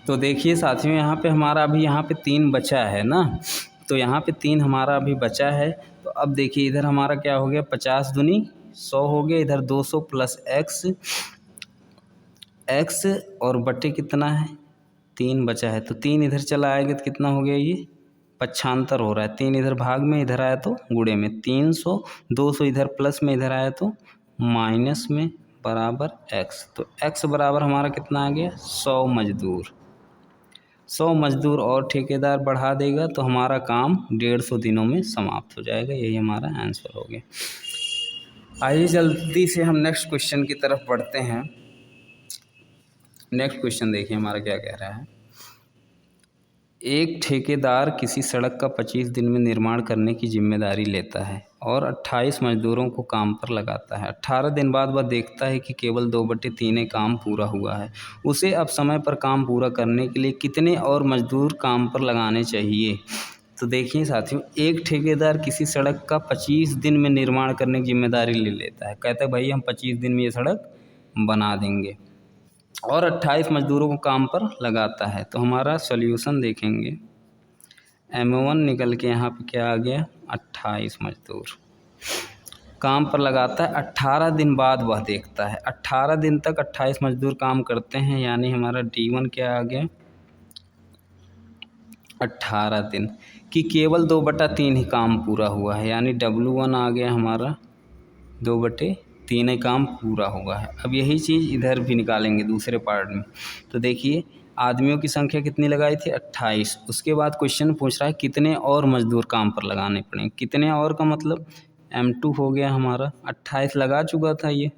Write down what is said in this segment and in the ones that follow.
तो देखिए साथियों, यहाँ पे हमारा अभी यहाँ पे 3 बचा है ना, तो यहाँ पे 3 हमारा अभी बचा है। तो अब देखिए इधर हमारा क्या हो गया, 50 दूनी 100 हो गया, इधर 200 प्लस एक्स और बटे कितना है 3 बचा है, तो 3 इधर चला आएगा तो कितना हो गया, ये पक्षांतर हो रहा है। 3 इधर भाग में, इधर आया तो गुणे में, 300 200 इधर प्लस में, इधर आया तो माइनस में, बराबर एक्स। तो एक्स बराबर हमारा कितना आ गया, 100 मजदूर। 100 मजदूर और ठेकेदार बढ़ा देगा तो हमारा काम 150 दिनों में समाप्त हो जाएगा। यही हमारा आंसर हो गया। आइए जल्दी से हम नेक्स्ट क्वेश्चन की तरफ बढ़ते हैं। नेक्स्ट क्वेश्चन देखिए हमारा क्या कह रहा है। एक ठेकेदार किसी सड़क का 25 दिन में निर्माण करने की जिम्मेदारी लेता है और 28 मजदूरों को काम पर लगाता है। 18 दिन बाद वह देखता है कि केवल 2/3 काम पूरा हुआ है। उसे अब समय पर काम पूरा करने के लिए कितने और मजदूर काम पर लगाने चाहिए। तो देखिए साथियों, एक ठेकेदार किसी सड़क का 25 दिन में निर्माण करने की जिम्मेदारी ले लेता है। कहता है भाई हम 25 दिन में ये सड़क बना देंगे, और 28 मजदूरों को काम पर लगाता है। तो हमारा सॉल्यूशन देखेंगे, M1 निकल के यहाँ पे क्या आ गया, 28 मजदूर काम पर लगाता है। 18 दिन बाद वह देखता है, 18 दिन तक 28 मजदूर काम करते हैं, यानी हमारा D1 क्या आ गया, 18 दिन कि केवल 2/3 ही काम पूरा हुआ है, यानी W1 आ गया हमारा 2/3 ही काम पूरा हुआ है। अब यही चीज़ इधर भी निकालेंगे दूसरे पार्ट में। तो देखिए आदमियों की संख्या कितनी लगाई थी, 28। उसके बाद क्वेश्चन पूछ रहा है कितने और मजदूर काम पर लगाने पड़ेंगे। कितने और का मतलब M2 हो गया हमारा, 28 लगा चुका था ये,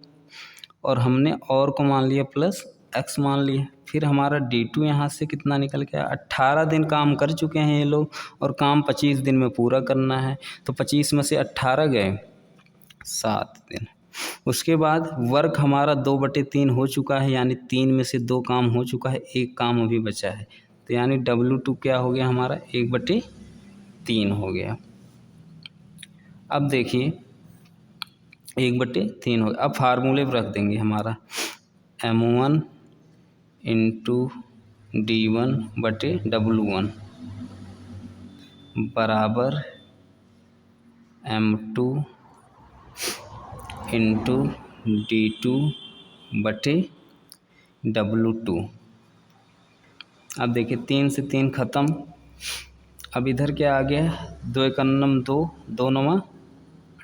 और हमने और को मान लिया प्लस x मान लिया। फिर हमारा D2 यहाँ से कितना निकल गया, 18 दिन काम कर चुके हैं ये लोग, और काम 25 दिन में पूरा करना है। तो 25 में से 18 गए, 7 दिन। उसके बाद वर्क हमारा 2/3 हो चुका है, यानी 3 में से 2 काम हो चुका है, 1 काम अभी बचा है। तो यानी W2 क्या हो गया हमारा, 1/3 हो गया। अब देखिए 1/3 हो गया। अब फार्मूले पर रख देंगे हमारा M1 इंटू D1/W1 बराबर M2 इंटू D2/W2। अब देखिए 3 से 3 ख़त्म। अब इधर क्या आ गया, 2 एकन्नम 2, 2 नवा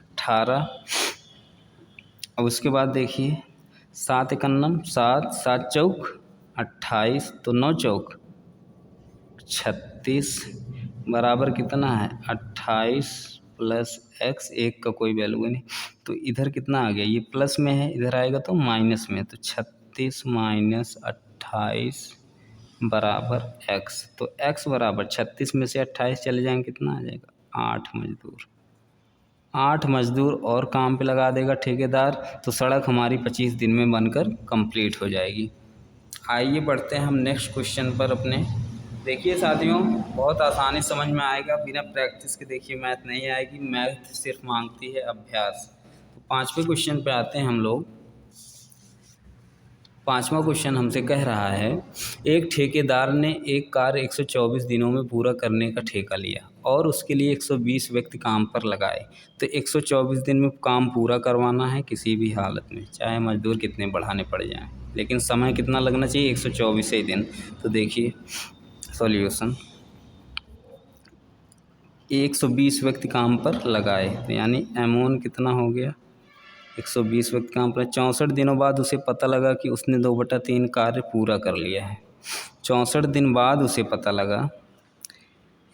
18। अब उसके बाद देखिए 7 एकन्नम 7, 7 चौक 28, तो 9 चौक 36 बराबर कितना है, 28 प्लस x, 1 का कोई वैल्यू नहीं, तो इधर कितना आ गया, ये प्लस में है, इधर आएगा तो माइनस में, तो 36 माइनस 28 बराबर x। तो x बराबर 36 में से 28 चले जाएंगे, कितना आ जाएगा, 8 मजदूर। 8 मजदूर और काम पे लगा देगा ठेकेदार, तो सड़क हमारी 25 दिन में बनकर कंप्लीट हो जाएगी। आइए बढ़ते हैं हम नेक्स्ट क्वेश्चन पर अपने। देखिए साथियों, बहुत आसानी समझ में आएगा, बिना प्रैक्टिस के देखिए मैथ नहीं आएगी। मैथ सिर्फ मांगती है अभ्यास। तो 5वें क्वेश्चन पे आते हैं हम लोग। 5वां क्वेश्चन हमसे कह रहा है, एक ठेकेदार ने एक कार्य 124 दिनों में पूरा करने का ठेका लिया और उसके लिए 120 व्यक्ति काम पर लगाए। तो 124 दिन में काम पूरा करवाना है किसी भी हालत में, चाहे मजदूर कितने बढ़ाने पड़ जाएं, लेकिन समय कितना लगना चाहिए, 124 ही दिन। तो देखिए सॉल्यूशन, 120 व्यक्ति काम पर लगाए, तो यानी M1 कितना हो गया, 120 व्यक्ति काम पर। 64 दिनों बाद उसे पता लगा कि उसने 2/3 कार्य पूरा कर लिया है। 64 दिन बाद उसे पता लगा,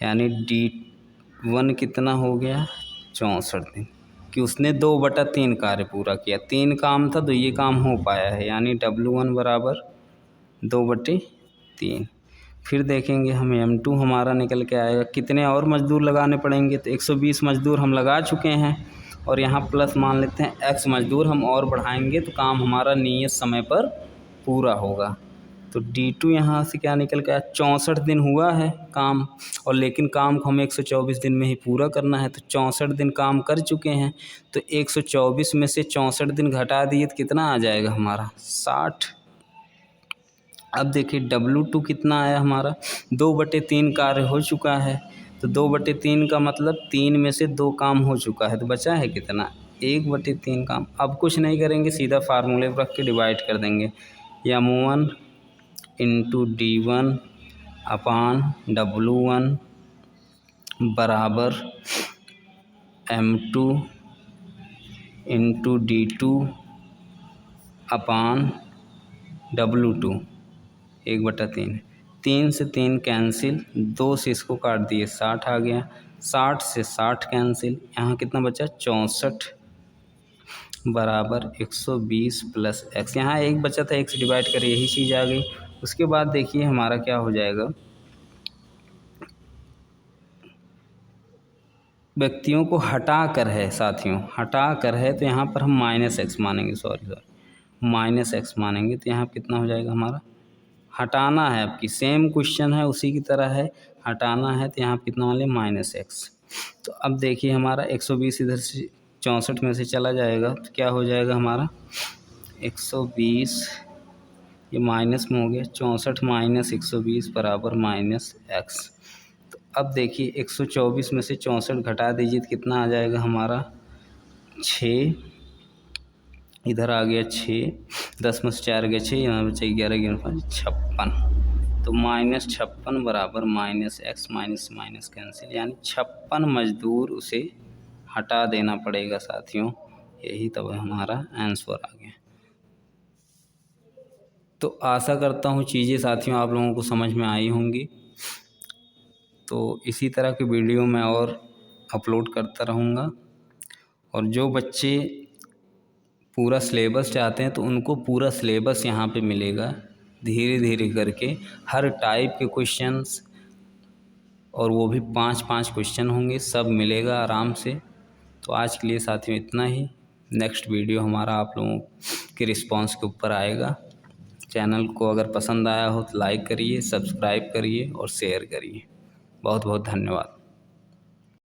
यानी D1 कितना हो गया, 64 दिन, कि उसने 2/3 कार्य पूरा किया। 3 काम था तो ये काम हो पाया है, यानी W1 बराबर 2/3। फिर देखेंगे हम M2 हमारा निकल के आएगा, कितने और मजदूर लगाने पड़ेंगे। तो 120 मजदूर हम लगा चुके हैं, और यहाँ प्लस मान लेते हैं x मजदूर हम और बढ़ाएंगे, तो काम हमारा नियत समय पर पूरा होगा। तो D2 यहाँ से क्या निकल के आया, 64 दिन हुआ है काम, और लेकिन काम को हमें 124 दिन में ही पूरा करना है। तो 64 दिन काम कर चुके हैं, तो 124 में से 64 दिन घटा दिए तो कितना आ जाएगा हमारा, 60। अब देखिए W2 कितना आया हमारा, 2/3 कार्य हो चुका है। तो 2/3 का मतलब 3 में से 2 काम हो चुका है, तो बचा है कितना, 1/3 काम। अब कुछ नहीं करेंगे, सीधा फार्मूले पर रख के डिवाइड कर देंगे। M1 इंटू D1 अपान W1 बराबर M2 इंटू D2 अपान W2 1/3। 3 से 3 कैंसिल, 2 से इसको काट दिए, 60 आ गया। 60 से 60 कैंसिल, यहाँ कितना बचा 64 बराबर 120 प्लस x। यहाँ एक बचा था, x डिवाइड कर, यही चीज़ आ गई। उसके बाद देखिए हमारा क्या हो जाएगा, व्यक्तियों को हटा कर है साथियों, हटा कर है, तो यहाँ पर हम -x मानेंगे, सॉरी -x मानेंगे। तो यहाँ कितना हो जाएगा हमारा, हटाना है, आपकी सेम क्वेश्चन है उसी की तरह है, हटाना है, तो यहाँ कितना मान लें -x। तो अब देखिए हमारा 120 इधर से 64 में से चला जाएगा, तो क्या हो जाएगा हमारा 120, ये माइनस में हो गया, 64 माइनस 120 बराबर -x। तो अब देखिए 124 में से 64 घटा दीजिए तो कितना आ जाएगा हमारा 6, इधर आ गया 6, 10 में से 4 गया 6, यहाँ बचे 11 11 5 56। तो -56 बराबर -x, माइनस माइनस कैंसिल, यानी 56 मजदूर उसे हटा देना पड़ेगा साथियों। यही तब हमारा आंसर आ गया। तो आशा करता हूँ चीज़ें साथियों आप लोगों को समझ में आई होंगी। तो इसी तरह की वीडियो मैं और अपलोड करता रहूँगा, और जो बच्चे पूरा सिलेबस चाहते हैं तो उनको पूरा सिलेबस यहाँ पे मिलेगा, धीरे धीरे करके हर टाइप के क्वेश्चंस, और वो भी 5-5 क्वेश्चन होंगे, सब मिलेगा आराम से। तो आज के लिए साथियों इतना ही। नेक्स्ट वीडियो हमारा आप लोगों के रिस्पांस के ऊपर आएगा। चैनल को अगर पसंद आया हो तो लाइक करिए, सब्सक्राइब करिए और शेयर करिए। बहुत बहुत धन्यवाद।